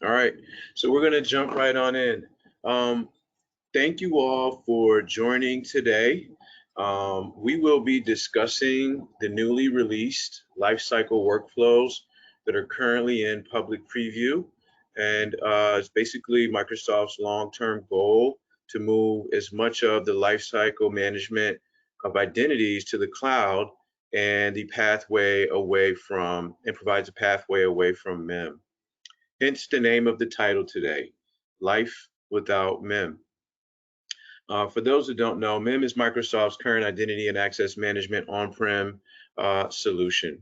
All right, so we're gonna jump right on in. Um, Thank you all for joining today. We will be discussing the newly released lifecycle workflows that are currently in public preview. And it's basically Microsoft's long-term goal to move as much of the lifecycle management of identities to the cloud and the pathway away from, and provides a pathway away from MIM. Hence the name of the title today, Life Without MIM. For those who don't know, MIM is Microsoft's current identity and access management on-prem solution.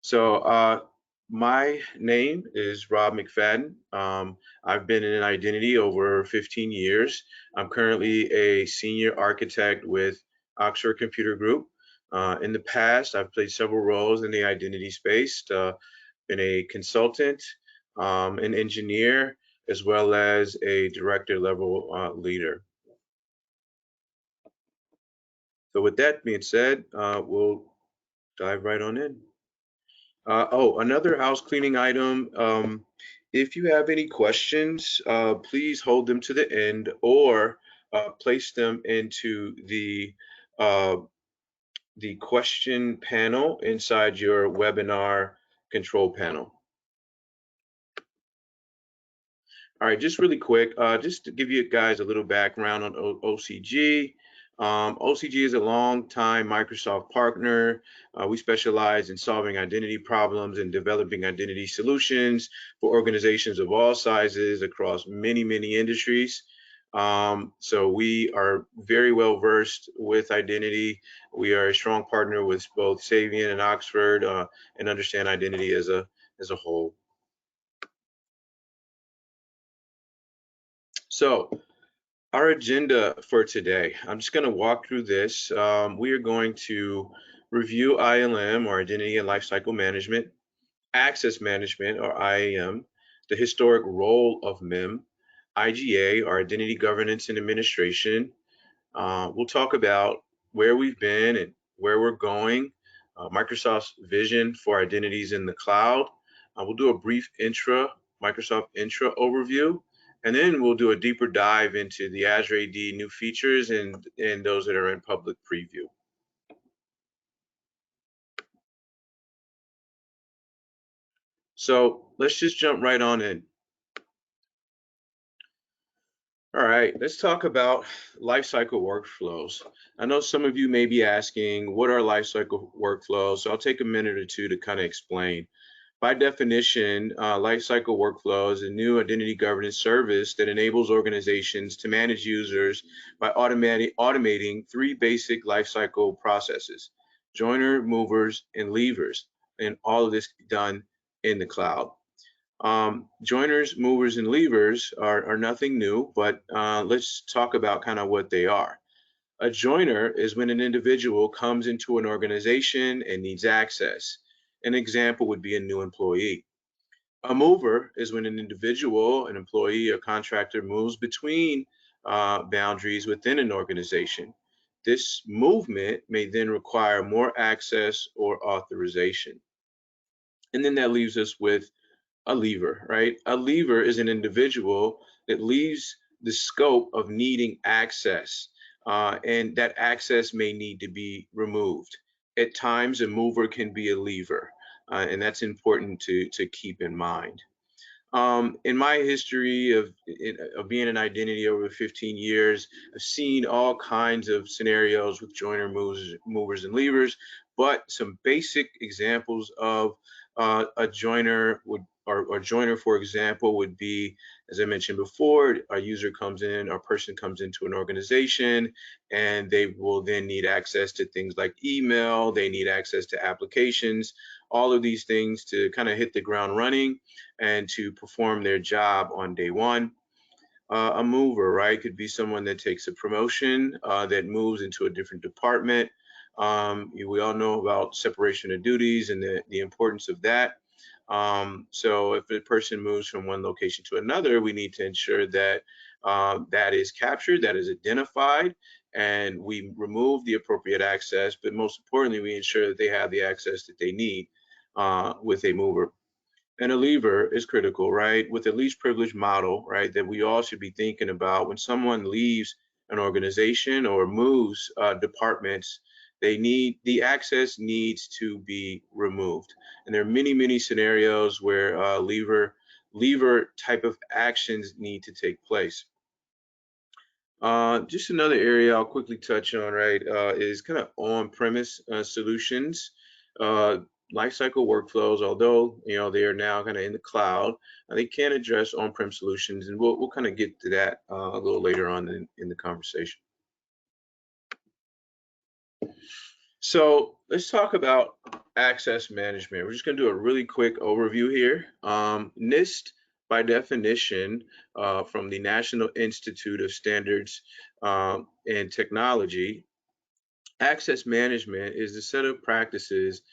So my name is Rob McFadden. I've been in identity over 15 years. I'm currently a senior architect with Oxford Computer Group. In the past, I've played several roles in the identity space, been a consultant, an engineer, as well as a director level leader. So with that being said, we'll dive right on in. Another house cleaning item. If you have any questions, please hold them to the end or place them into uh, the question panel inside your webinar control panel. All right, just really quick, just to give you guys a little background on OCG. OCG is a long-time Microsoft partner. We specialize in solving identity problems and developing identity solutions for organizations of all sizes across many industries. So we are very well versed with identity. We are a strong partner with both Savient and Oxford and understand identity as a whole. So our agenda for today, I'm just going to walk through this. We are going to review ILM, or Identity and Lifecycle Management, Access Management, or IAM, the historic role of MIM, IGA, or Identity Governance and Administration. We'll talk about where we've been and where we're going, Microsoft's vision for identities in the cloud. We'll do a brief Microsoft Entra overview, and then we'll do a deeper dive into the Azure AD new features and those that are in public preview. So let's just jump right on in. All right, let's talk about lifecycle workflows. I know some of you may be asking, what are lifecycle workflows? So I'll take a minute or two to kind of explain. By definition, lifecycle workflow is a new identity governance service that enables organizations to manage users by automating three basic lifecycle processes: joiner, movers, and leavers, and all of this done in the cloud. Joiners, movers, and leavers are nothing new, but let's talk about kind of what they are. A joiner is when an individual comes into an organization and needs access. An example would be a new employee. A mover is when an individual, an employee, or contractor moves between boundaries within an organization. This movement may then require more access or authorization. And then that leaves us with a leaver, right? A leaver is an individual that leaves the scope of needing access, and that access may need to be removed. At times, a mover can be a leaver, and that's important to keep in mind. In my history of being in identity over 15 years, I've seen all kinds of scenarios with joiner movers and leavers, but some basic examples of a joiner or joiner, for example, would be, as I mentioned before, a user comes in, or person comes into an organization, and they will then need access to things like email, they need access to applications, all of these things to kind of hit the ground running and to perform their job on day one. A mover, right, could be someone that takes a promotion, that moves into a different department. We all know about separation of duties and the importance of that. So if a person moves from one location to another, we need to ensure that that is captured, that is identified, and we remove the appropriate access, but most importantly, we ensure that they have the access that they need with a mover. And a leaver is critical, right? With the least privilege model, right, that we all should be thinking about when someone leaves an organization or moves departments, the access needs to be removed. And there are many scenarios where lever type of actions need to take place. Just another area I'll quickly touch on, right, is kind of on-premise solutions. Uh, Lifecycle workflows, although they are now kind of in the cloud, they can address on-prem solutions, and we'll kind of get to that a little later on in the conversation. So let's talk about access management. We're just going to do a really quick overview here. NIST, by definition, from the National Institute of Standards and Technology, access management is the set of practices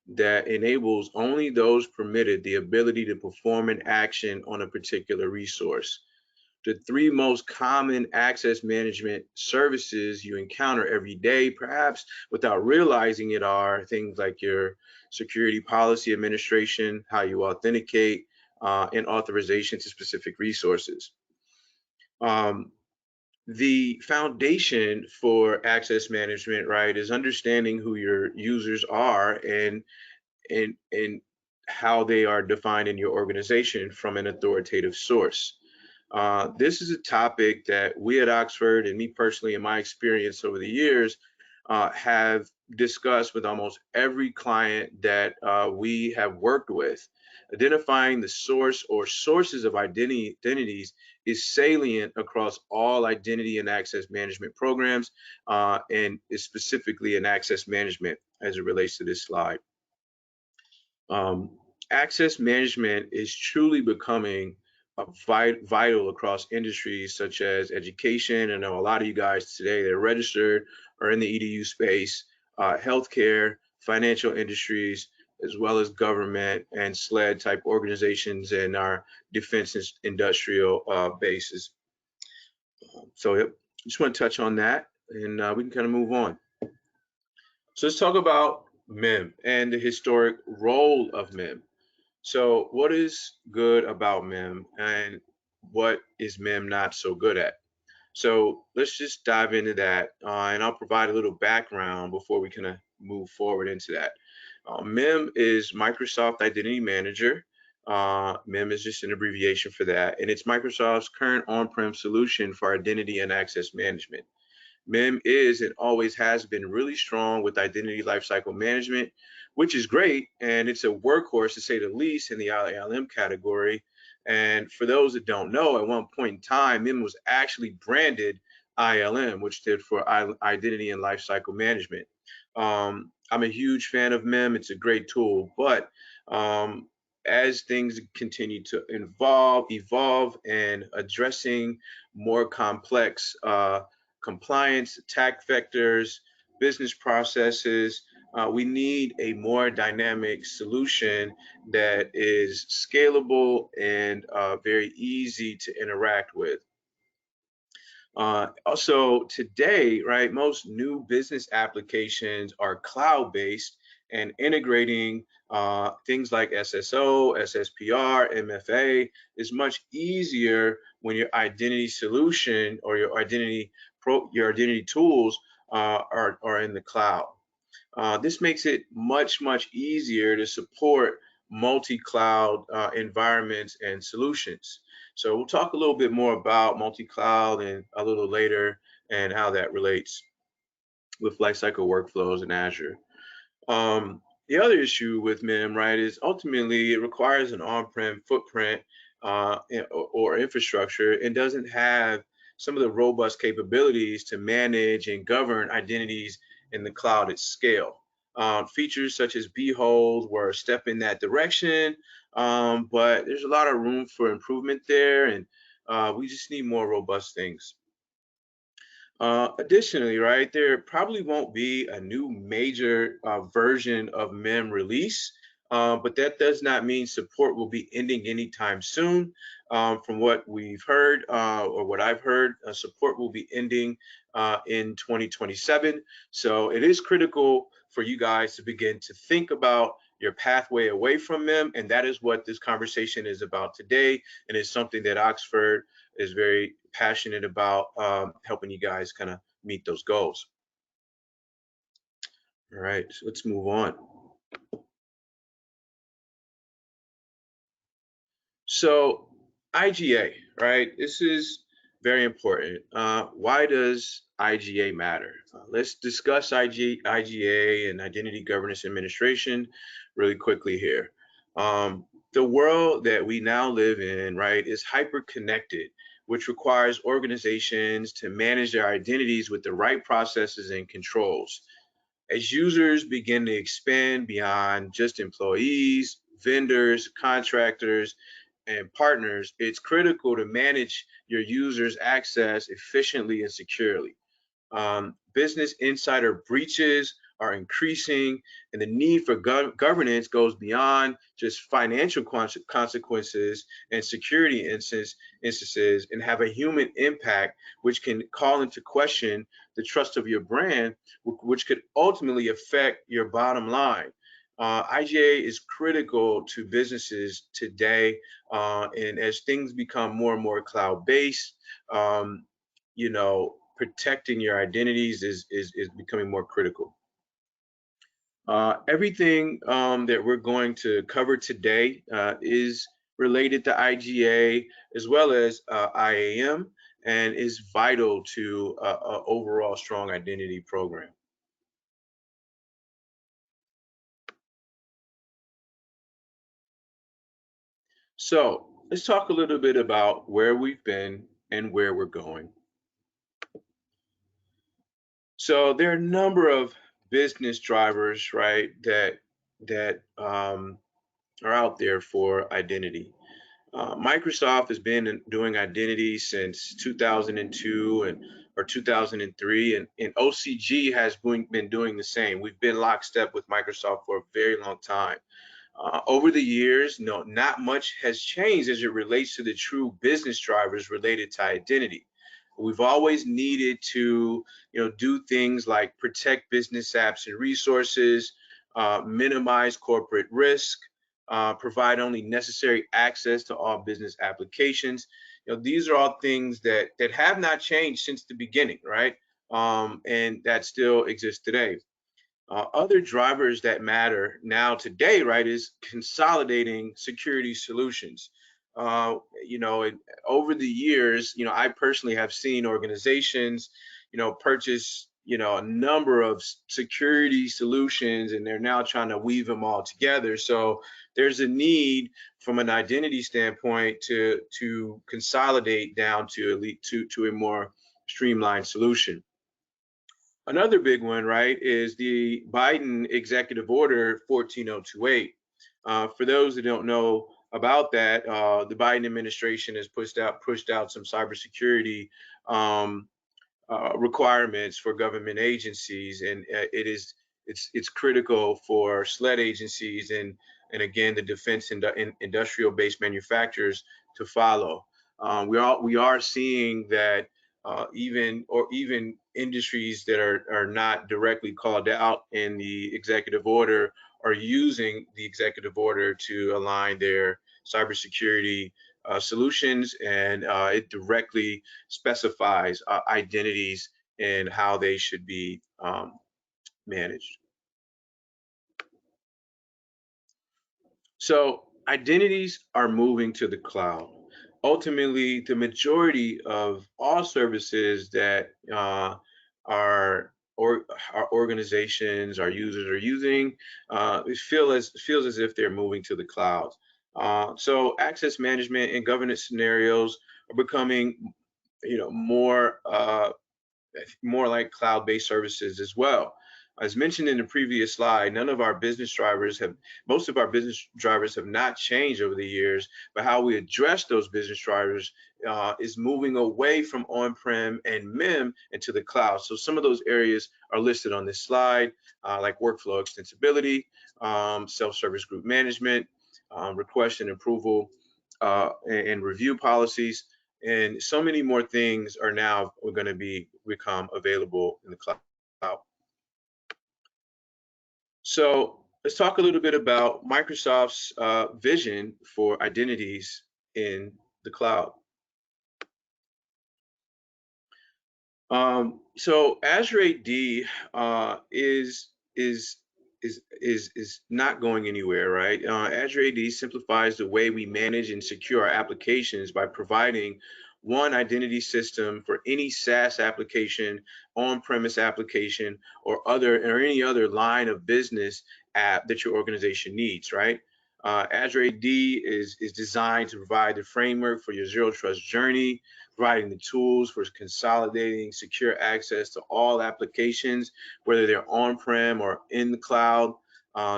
that enables only those permitted the ability to perform an action on a particular resource. The three most common access management services you encounter every day, perhaps without realizing it, are things like your security policy administration, how you authenticate, and authorization to specific resources. Um, the foundation for access management, right, is understanding who your users are and how they are defined in your organization from an authoritative source. This is a topic that we at Oxford, and me personally, in my experience over the years, have discussed with almost every client that we have worked with. Identifying the source or sources of identities is salient across all identity and access management programs, and is specifically in access management as it relates to this slide. Um, Access management is truly becoming vital across industries such as education. I know a lot of you guys today that are registered or in the EDU space, healthcare, financial industries, as well as government and SLED type organizations and our defense industrial bases. So yep, just want to touch on that, and we can kind of move on. So let's talk about MIM and the historic role of MIM. So what is good about MIM and what is MIM not so good at? So let's just dive into that, and I'll provide a little background before we kind of move forward into that. MIM is Microsoft Identity Manager. MIM is just an abbreviation for that, and it's Microsoft's current on-prem solution for identity and access management. MIM is and always has been really strong with identity lifecycle management, which is great. And it's a workhorse, to say the least, in the ILM category. And for those that don't know, at one point in time, MIM was actually branded ILM, which stood for Identity and Lifecycle Management. I'm a huge fan of MIM. It's a great tool, but as things continue to evolve, and addressing more complex compliance, attack vectors, business processes, we need a more dynamic solution that is scalable and very easy to interact with. Also today, right, most new business applications are cloud-based and integrating things like SSO, SSPR, MFA is much easier when your identity solution or your identity tools are in the cloud. This makes it much easier to support multi-cloud environments and solutions. So we'll talk a little bit more about multi-cloud and a little later and how that relates with lifecycle workflows in Azure. The other issue with MIM, right, is ultimately it requires an on-prem footprint or infrastructure and doesn't have some of the robust capabilities to manage and govern identities in the cloud at scale. Features such as Behold were a step in that direction, but there's a lot of room for improvement there, and we just need more robust things. Additionally, right, there probably won't be a new major version of MIM release, but that does not mean support will be ending anytime soon. From what we've heard, or what I've heard, support will be ending in 2027. So it is critical for you guys to begin to think about your pathway away from MIM, and that is what this conversation is about today, and it's something that Oxford is very passionate about, helping you guys kind of meet those goals. All right, so let's move on. So IGA, right? This is very important. Why does IGA matter? Let's discuss IGA and Identity Governance Administration really quickly here. The world that we now live in, right, is hyper connected, which requires organizations to manage their identities with the right processes and controls. As users begin to expand beyond just employees, vendors, contractors, and partners, it's critical to manage your users' access efficiently and securely. Business insider breaches are increasing, and the need for governance goes beyond just financial consequences and security instances and have a human impact, which can call into question the trust of your brand, which could ultimately affect your bottom line. IGA is critical to businesses today, and as things become more and more cloud-based, protecting your identities is becoming more critical. Everything that we're going to cover today is related to IGA as well as IAM, and is vital to an overall strong identity program. So let's talk a little bit about where we've been and where we're going. So there are a number of business drivers, right, that are out there for identity. Microsoft has been doing identity since 2002 or 2003, and OCG has been doing the same. We've been lockstep with Microsoft for a very long time. Over the years, no, not much has changed as it relates to the true business drivers related to identity. We've always needed to, do things like protect business apps and resources, minimize corporate risk, provide only necessary access to all business applications. These are all things that have not changed since the beginning, right? And that still exists today. Other drivers that matter now today, right, is consolidating security solutions. Over the years, I personally have seen organizations, purchase, a number of security solutions, and they're now trying to weave them all together. So there's a need from an identity standpoint to consolidate down to a more streamlined solution. Another big one, right, is the Biden Executive Order 14028. For those that don't know about that, the Biden administration has pushed out some cybersecurity requirements for government agencies, and it's critical for SLED agencies and again the defense and industrial based manufacturers to follow. We are seeing that even industries that are not directly called out in the executive order are using the executive order to align their cybersecurity solutions, and it directly specifies identities and how they should be managed. So identities are moving to the cloud. Ultimately, the majority of all services that our organizations, our users are using, it feels as if they're moving to the cloud. So access management and governance scenarios are becoming, more like cloud-based services as well. As mentioned in the previous slide, most of our business drivers have not changed over the years, but how we address those business drivers is moving away from on-prem and MIM into the cloud. So some of those areas are listed on this slide, like workflow extensibility, self-service group management, request and approval and review policies, and so many more things are now going to become available in the cloud. So Let's talk a little bit about Microsoft's vision for identities in the cloud. So Azure AD is not going anywhere, right? Azure AD simplifies the way we manage and secure our applications by providing one identity system for any SaaS application, on-premise application, or any other line of business app that your organization needs, right? Azure AD is designed to provide the framework for your zero trust journey, providing the tools for consolidating secure access to all applications, whether they're on-prem or in the cloud.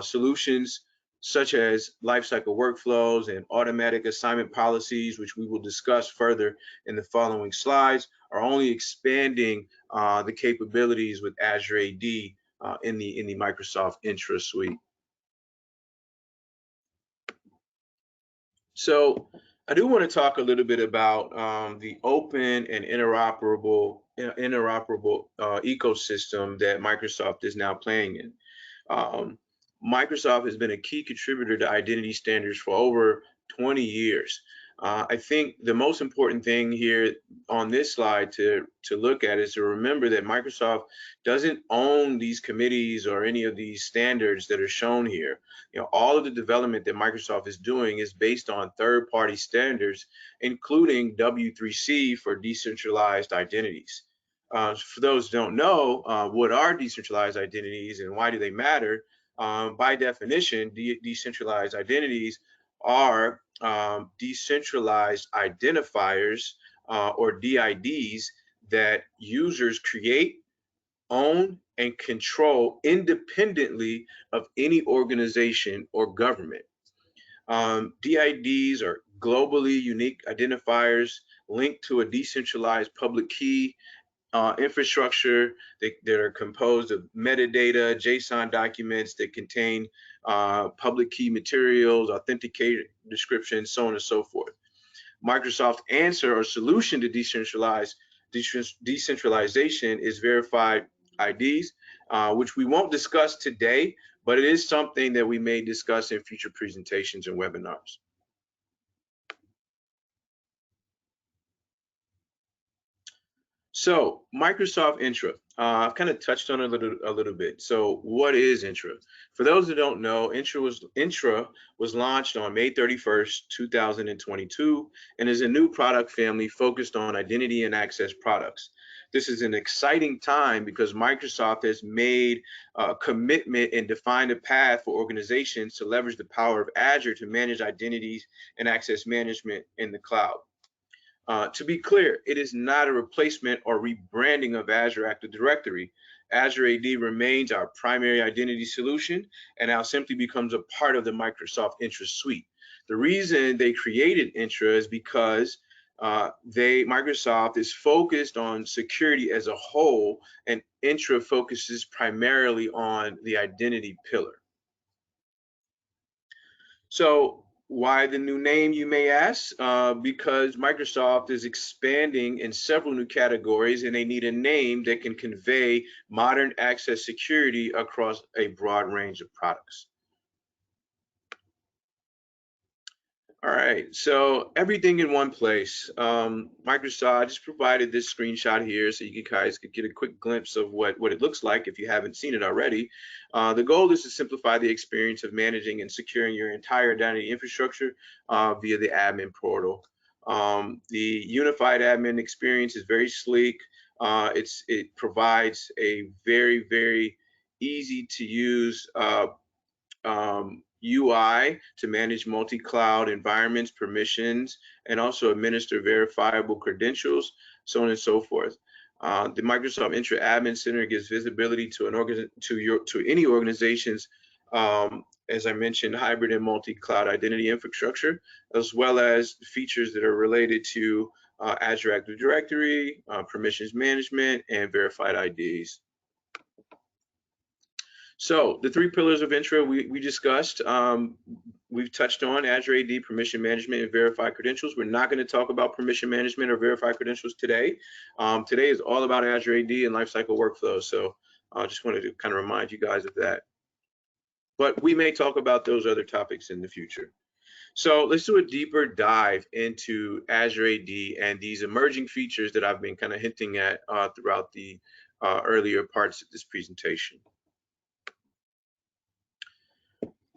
Solutions such as lifecycle workflows and automatic assignment policies, which we will discuss further in the following slides, are only expanding the capabilities with Azure AD in the Microsoft Entra suite. So I do want to talk a little bit about the open and interoperable ecosystem that Microsoft is now playing in. Microsoft has been a key contributor to identity standards for over 20 years. I think the most important thing here on this slide to look at is to remember that Microsoft doesn't own these committees or any of these standards that are shown here. You know, all of the development that Microsoft is doing is based on third-party standards, including W3C for decentralized identities. For those who don't know, what are decentralized identities and why do they matter? By definition, decentralized identities are decentralized identifiers or DIDs that users create, own, and control independently of any organization or government. DIDs are globally unique identifiers linked to a decentralized public key infrastructure that are composed of metadata, JSON documents that contain public key materials, authenticated descriptions, so on and so forth. Microsoft's answer or solution to decentralization is verified IDs, which we won't discuss today, but it is something that we may discuss in future presentations and webinars. So Microsoft Entra, I've kind of touched on it a little bit. So what is Entra? For those that don't know, Entra was launched on May 31st, 2022, and is a new product family focused on identity and access products. This is an exciting time because Microsoft has made a commitment and defined a path for organizations to leverage the power of Azure to manage identities and access management in the cloud. To be clear, it is not a replacement or rebranding of Azure Active Directory. Azure AD remains our primary identity solution and now simply becomes a part of the Microsoft Entra suite. The reason they created Entra is because Microsoft is focused on security as a whole, and Entra focuses primarily on the identity pillar. So why the new name, you may ask? Because Microsoft is expanding in several new categories and they need a name that can convey modern access security across a broad range of products. All right, so everything in one place. Microsoft just provided this screenshot here so you guys could get a quick glimpse of what it looks like if you haven't seen it already. The goal is to simplify the experience of managing and securing your entire identity infrastructure via the admin portal. The unified admin experience is very sleek. It provides a very, very easy to use UI to manage multi-cloud environments, permissions, and also administer verifiable credentials, so on and so forth. The Microsoft Entra Admin Center gives visibility to any organization's, as I mentioned, hybrid and multi-cloud identity infrastructure, as well as features that are related to Azure Active Directory, permissions management, and verified IDs. So the three pillars of Entra we discussed. We've touched on Azure AD, permission management, and verified credentials. We're not going to talk about permission management or verified credentials today. Today is all about Azure AD and lifecycle workflows. So I just wanted to kind of remind you guys of that. but we may talk about those other topics in the future. So let's do a deeper dive into Azure AD and these emerging features that I've been kind of hinting at throughout the earlier parts of this presentation.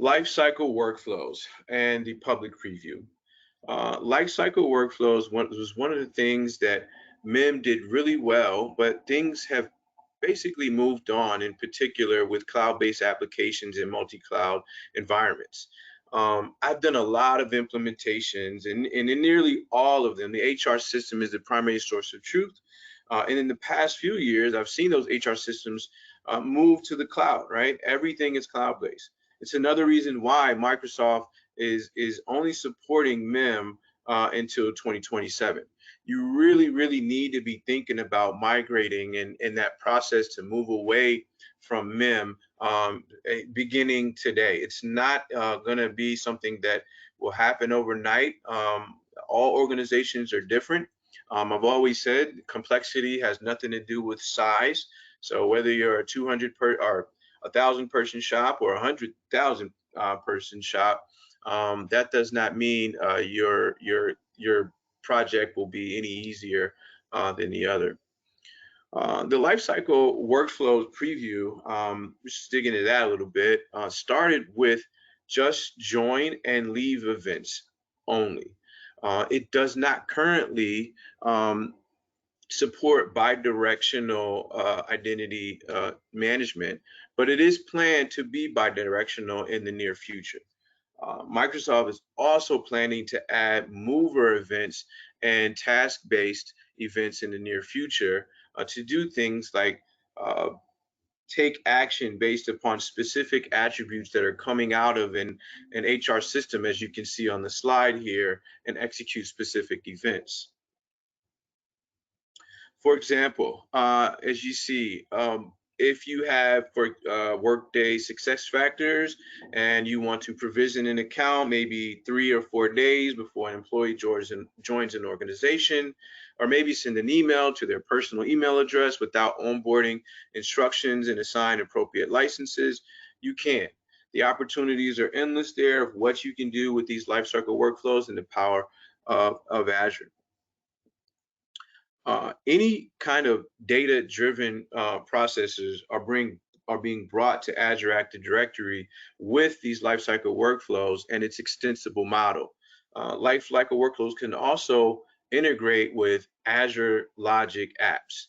Lifecycle workflows and the public preview. Lifecycle workflows was one of the things that MIM did really well, but things have basically moved on, in particular with cloud-based applications and multi-cloud environments. I've done a lot of implementations, and in nearly all of them, the HR system is the primary source of truth. And in the past few years, I've seen those HR systems move to the cloud, right? Everything is cloud-based. It's another reason why Microsoft is only supporting MIM until 2027. You really need to be thinking about migrating and that process to move away from MIM beginning today. It's not going to be something that will happen overnight. All organizations are different. I've always said complexity has nothing to do with size. So whether you're a 200 or 1,000 person shop or 100,000 person shop, that does not mean your project will be any easier than the other. The lifecycle workflows preview, just digging into that a little bit, started with just join and leave events only. It does not currently support bidirectional identity management, but it is planned to be bidirectional in the near future. Microsoft is also planning to add mover events and task-based events in the near future to do things like take action based upon specific attributes that are coming out of an HR system, as you can see on the slide here, and execute specific events. For example, as you see, if you have for Workday success factors and you want to provision an account maybe 3 or 4 days before an employee joins an organization, or maybe send an email to their personal email address without onboarding instructions and assign appropriate licenses, you can. The opportunities are endless there of what you can do with these lifecycle workflows and the power of Azure. Any kind of data-driven processes are being brought to Azure Active Directory with these lifecycle workflows and its extensible model. Lifecycle workflows can also integrate with Azure Logic Apps.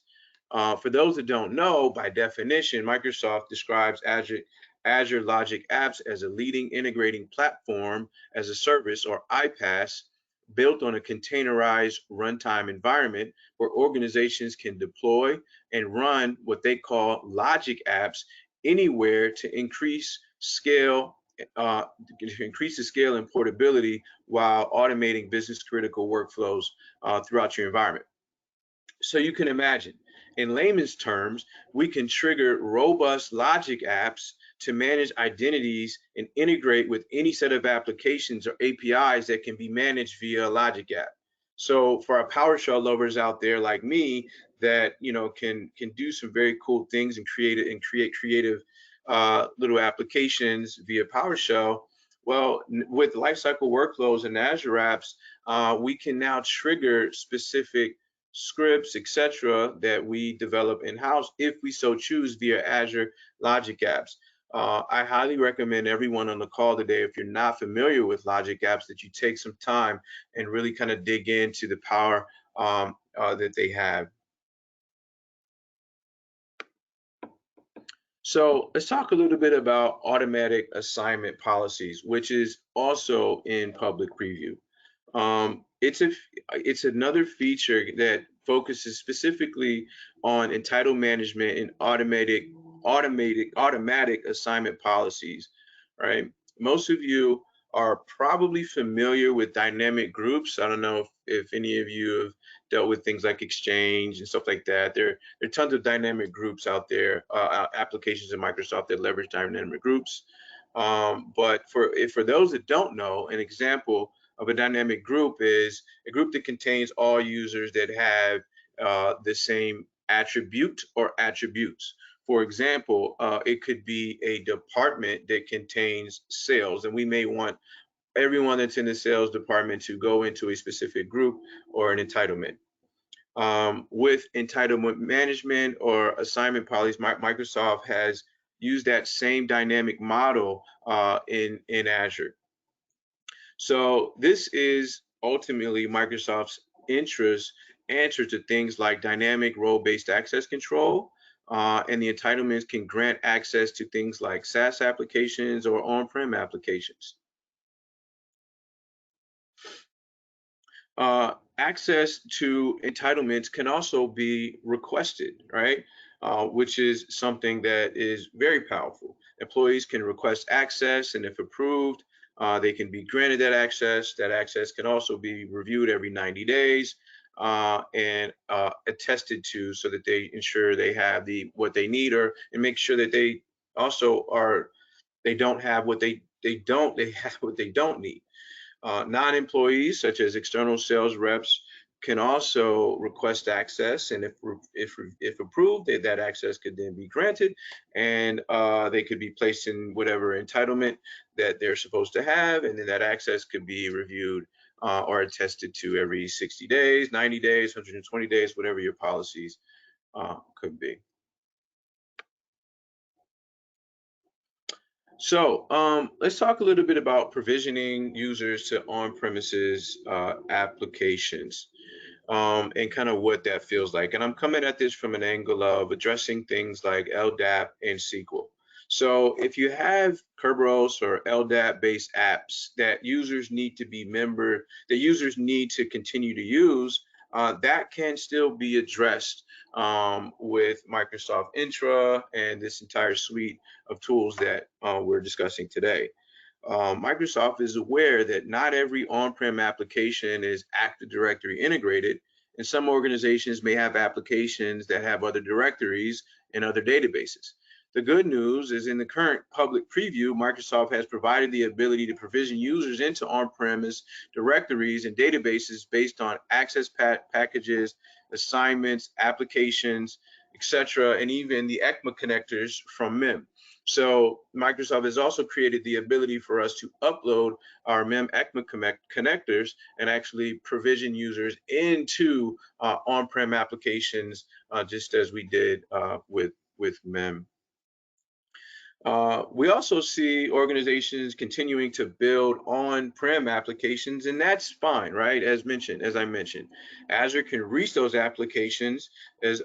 For those that don't know, by definition, Microsoft describes Azure Logic Apps as a leading integrating platform as a service, or iPaaS, built on a containerized runtime environment where organizations can deploy and run what they call logic apps anywhere to increase scale, the scale and portability while automating business critical workflows throughout your environment. So you can imagine, in layman's terms, we can trigger robust logic apps to manage identities and integrate with any set of applications or APIs that can be managed via a logic app. So for our PowerShell lovers out there like me that can do some very cool things and create creative little applications via PowerShell, well, with lifecycle workflows and Azure apps, we can now trigger specific scripts, etc., that we develop in-house if we so choose via Azure Logic Apps. I highly recommend everyone on the call today, if you're not familiar with Logic Apps, that you take some time and really kind of dig into the power that they have. So let's talk a little bit about automatic assignment policies, which is also in public preview. It's another feature that focuses specifically on entitled management and automatic assignment policies, right? Most of you are probably familiar with dynamic groups. I don't know if any of you have dealt with things like Exchange and stuff like that. There are tons of dynamic groups out there, applications in Microsoft that leverage dynamic groups. But for those that don't know, an example of a dynamic group is a group that contains all users that have the same attribute or attributes. For example, it could be a department that contains sales, and we may want everyone that's in the sales department to go into a specific group or an entitlement. With entitlement management or assignment policies, Microsoft has used that same dynamic model in Azure. So this is ultimately Microsoft's interest answer to things like dynamic role-based access control, and the entitlements can grant access to things like SaaS applications or on-prem applications. Access to entitlements can also be requested, right? Which is something that is very powerful. Employees can request access, and if approved, they can be granted that access. That access can also be reviewed every 90 days and attested to, so that they ensure they have what they need, or and make sure that they also they don't have what they have what they don't need. Non-employees, such as external sales reps, can also request access, and if approved, that access could then be granted, and they could be placed in whatever entitlement that they're supposed to have, and then that access could be reviewed or attested to every 60 days, 90 days, 120 days, whatever your policies could be. So let's talk a little bit about provisioning users to on-premises applications and kind of what that feels like. And I'm coming at this from an angle of addressing things like LDAP and SQL. So if you have Kerberos or LDAP-based apps that users need to continue to use, that can still be addressed with Microsoft Entra and this entire suite of tools that we're discussing today. Microsoft is aware that not every on-prem application is Active Directory integrated, and some organizations may have applications that have other directories and other databases. The good news is, in the current public preview, Microsoft has provided the ability to provision users into on-premise directories and databases based on access packages, assignments, applications, etc., and even the ECMA connectors from MIM. So Microsoft has also created the ability for us to upload our MIM ECMA connectors and actually provision users into on-prem applications, just as we did with MIM. We also see organizations continuing to build on-prem applications, and that's fine, right? As I mentioned, Azure can reach those applications as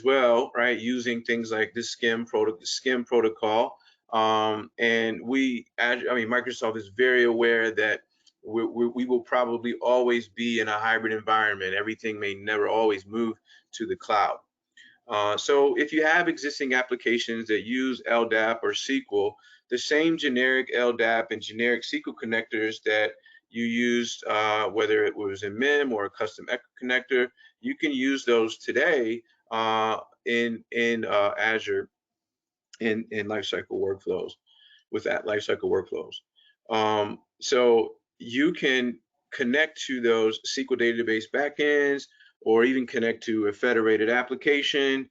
well, right? Using things like the SCIM protocol, and Microsoft is very aware that we will probably always be in a hybrid environment. Everything may never always move to the cloud. So if you have existing applications that use LDAP or SQL, the same generic LDAP and generic SQL connectors that you used, whether it was in MIM or a custom connector, you can use those today in Azure in Lifecycle workflows, with that Lifecycle workflows. So you can connect to those SQL database backends, or even connect to a federated application.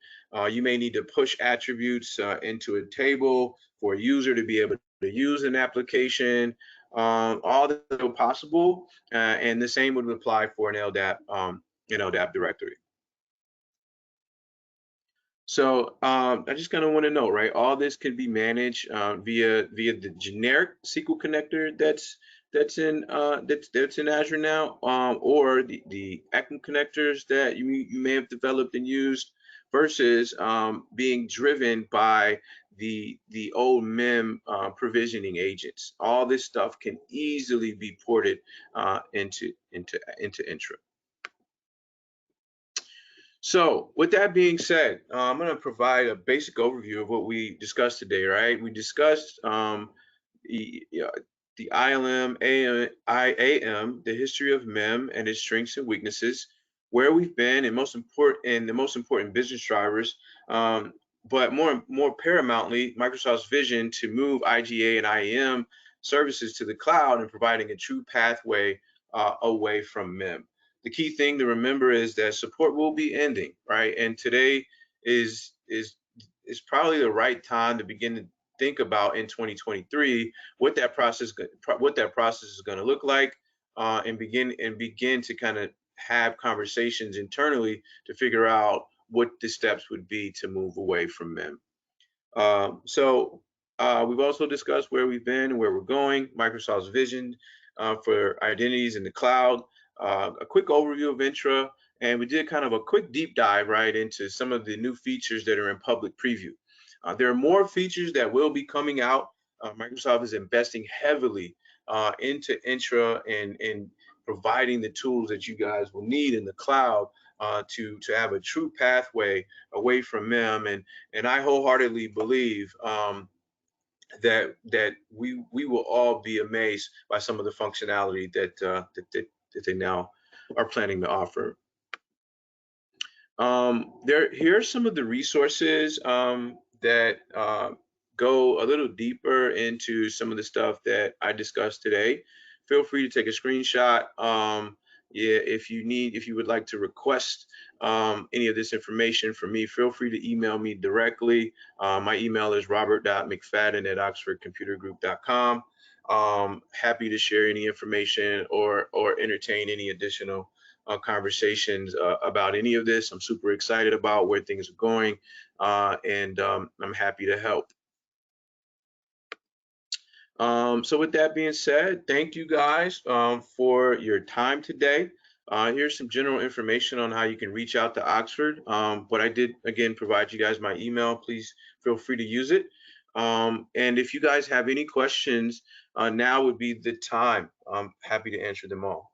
You may need to push attributes into a table for a user to be able to use an application. All that is possible, and the same would apply for an LDAP, LDAP directory. So I just kind of want to know, right? All this can be managed via the generic SQL connector that's in Azure now, or the ECMA connectors that you may have developed and used, versus being driven by the old MIM provisioning agents. All this stuff can easily be ported into Entra. So with that being said, I'm going to provide a basic overview of what we discussed today, right? We discussed the, the ILM, IAM, the history of MIM and its strengths and weaknesses, where we've been, and the most important business drivers, but more paramountly, Microsoft's vision to move IGA and IAM services to the cloud and providing a true pathway away from MIM. The key thing to remember is that support will be ending, right? And today is it's probably the right time to begin to think about in 2023 what that process is going to look like, and begin to kind of have conversations internally to figure out what the steps would be to move away from MIM. We've also discussed where we've been and where we're going, Microsoft's vision for identities in the cloud, a quick overview of Entra, and we did kind of a quick deep dive right into some of the new features that are in public preview. There are more features that will be coming out. Microsoft is investing heavily into Entra and providing the tools that you guys will need in the cloud to have a true pathway away from MIM. And I wholeheartedly believe that we will all be amazed by some of the functionality that they now are planning to offer. Here are some of the resources that go a little deeper into some of the stuff that I discussed today. Feel free to take a screenshot. Yeah, if you would like to request any of this information from me, feel free to email me directly. My email is robert.mcfadden@oxfordcomputergroup.com. Happy to share any information or entertain any additional conversations about any of this. I'm super excited about where things are going, and I'm happy to help. So with that being said, thank you guys for your time today. Here's some general information on how you can reach out to Oxford. But I did, again, provide you guys my email. Please feel free to use it. And if you guys have any questions, now would be the time. I'm happy to answer them all.